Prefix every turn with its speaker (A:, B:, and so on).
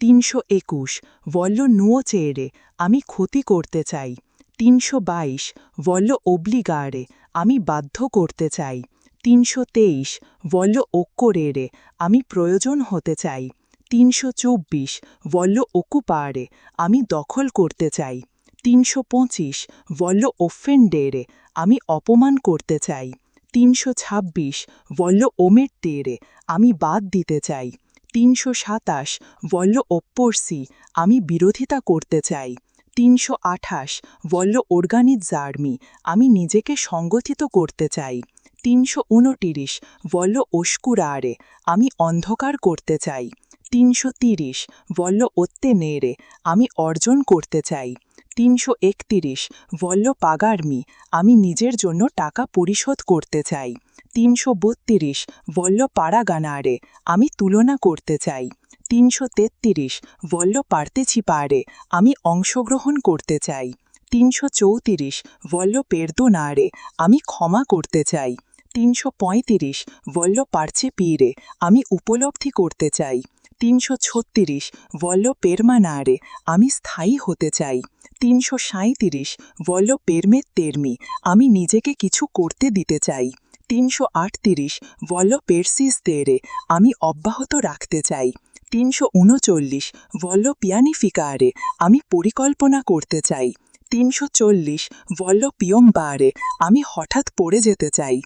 A: 321 voglio nuocere আমি ক্ষতি করতে চাই 322 voglio obbligare আমি বাধ্য করতে চাই 323 voglio occorrere আমি প্রয়োজন হতে চাই 324 voglio occupare আমি দখল করতে চাই 325 voglio offendere আমি অপমান করতে চাই 326 voglio omettere আমি বাদ দিতে চাই 327 voglio opporsi আমি বিরোধিতা করতে চাই 328 voglio organizzarmi আমি নিজেকে সংগঠিত করতে চাই 329 voglio oscurare আমি অন্ধকার করতে চাই 330 voglio ottenere আমি অর্জন করতে চাই 331 voglio pagarmi আমি নিজের জন্য টাকা পরিশোধ করতে চাই 332 voglio paragonare আমি তুলনা করতে চাই 333 voglio partecipare আমি অংশগ্রহণ করতে চাই 334 voglio perdonare আমি ক্ষমা করতে চাই 335 voglio percepire আমি উপলব্ধি করতে চাই 336 voglio permanere আমি স্থায়ী হতে চাই 337 voglio permettermi আমি নিজেকে কিছু করতে দিতে চাই 338 voglio persistere আমি অব্যাহত রাখতে চাই 339 voglio pianificare আমি পরিকল্পনা করতে চাই 340 voglio piombare আমি হঠাৎ পড়ে যেতে চাই